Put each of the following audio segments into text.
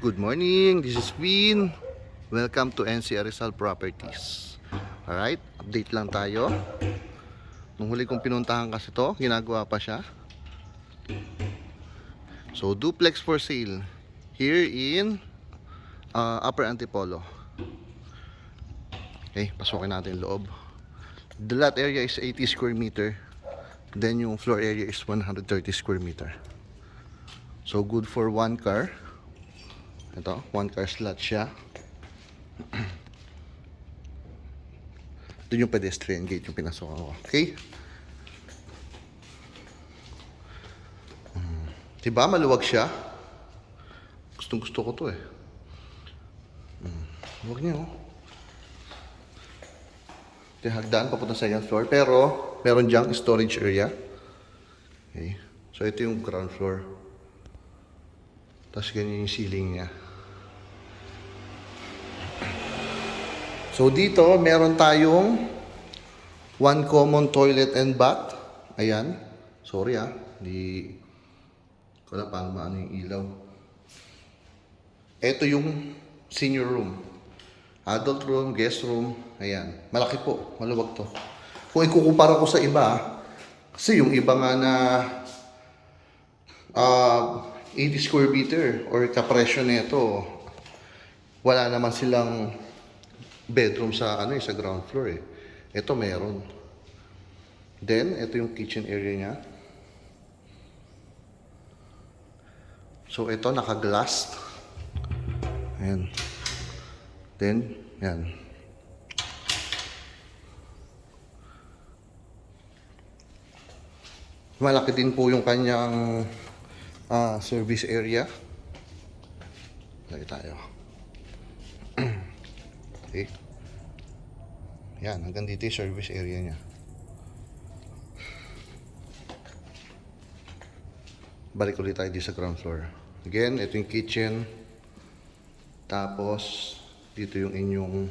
Good morning, this is Vin. Welcome to NCR Rizal Properties. Alright, update lang tayo. Nung huli kong pinuntahan kasi to, ginagawa pa siya. So, duplex for sale here in Upper Antipolo. Okay, pasukin natin loob. The lot area is 80 square meter. Then yung floor area is 130 square meter. So, good for one car. Ito, one car slot siya. Doon yung pedestrian gate yung pinasukan ko. Okay? Diba maluwag siya? Gustong gusto ko to eh. Huwag niyo. Ito yung hagdan papunta sa second floor. Pero meron diyang storage area. Okay. So ito yung ground floor. Tapos ganyan yung ceiling niya. So dito meron tayong one common toilet and bath. Ayan. Sorry hindi ko na paano maano yung ilaw. Ito yung senior room. Adult room, guest room. Ayan. Malaki po. Maluwag to. Kung ikukumpara ko sa iba, kasi yung iba nga na 80 square meter or kapresyo nito, wala naman silang bedroom sa sa ground floor eh. Ito meron. Then, ito yung kitchen area niya. So, ito naka-glass. Ayan. Then, yan. Malaki din po yung kanyang service area. Lagi tayo. Okay. Yan, hanggang dito yung service area niya. Balik ulit tayo dito sa ground floor. Again, ito yung kitchen. Tapos, dito yung inyong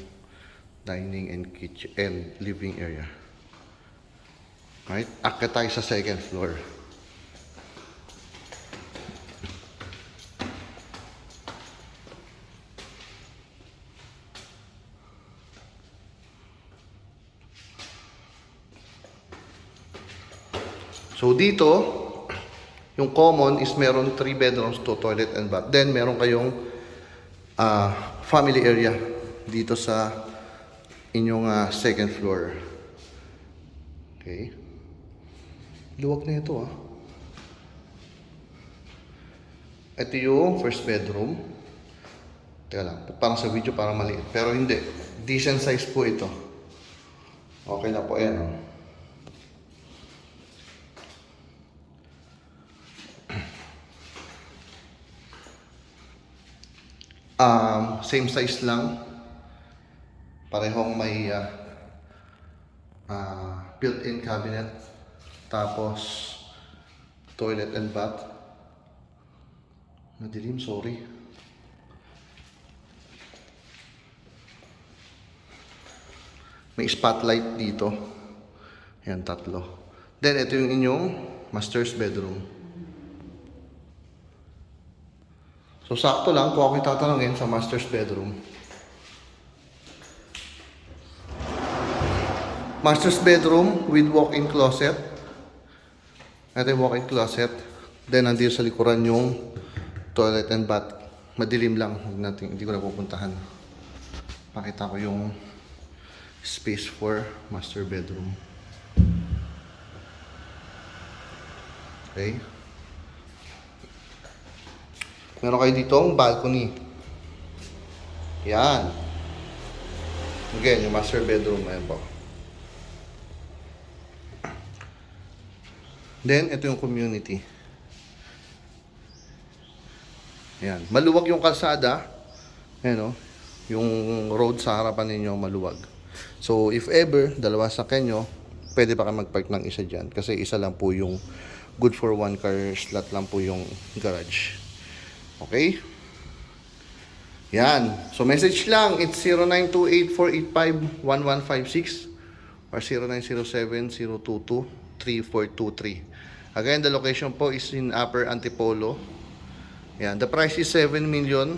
dining and kitchen and living area. Right? Akyat tayo sa second floor. So dito, yung common is meron 3 bedrooms, 2 toilet and bath. Then meron kayong family area dito sa inyong second floor. Okay. Luwag na ito Ito yung first bedroom. Teka lang, parang sa video parang maliit. Pero hindi. Decent size po ito. Okay na po yan same size lang. Parehong may built-in cabinet. Tapos toilet and bath. Madilim, sorry. May spotlight dito. Ayan, 3. Then ito yung inyong master's bedroom. So, sakto lang kung ako tatanungin sa master's bedroom. Master's bedroom with walk-in closet. Ito yung walk-in closet. Then, nandito sa likuran yung toilet and bath. Madilim lang. Hindi ko na pupuntahan. Pakita ko yung space for master bedroom. Okay. Meron kayo dito ang balcony. Yan. Again, yung master bedroom. Ayan po. Then, ito yung community. Ayan. Maluwag yung kalsada. Ayan yung road sa harapan ninyo maluwag. So, if ever, dalawa sa kanyo, pwede pa kayo mag-park ng isa dyan. Kasi isa lang po yung good for one car slot lang po yung garage. Okay? Yan. So, message lang. It's 0928-485-1156 or 0907-022-3423. Again, the location po is in Upper Antipolo. Yan. The price is 7 million.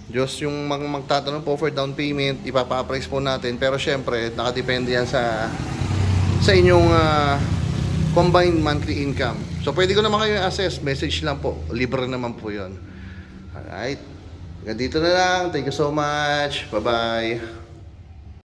Diyos yung magtatanong po for down payment, ipapa-appraise po natin. Pero syempre, nakadepende yan sa inyong combined monthly income. So, pwede ko naman kayo assess. Message lang po. Libre naman po yun. Alright. Hanggang dito na lang. Thank you so much. Bye-bye.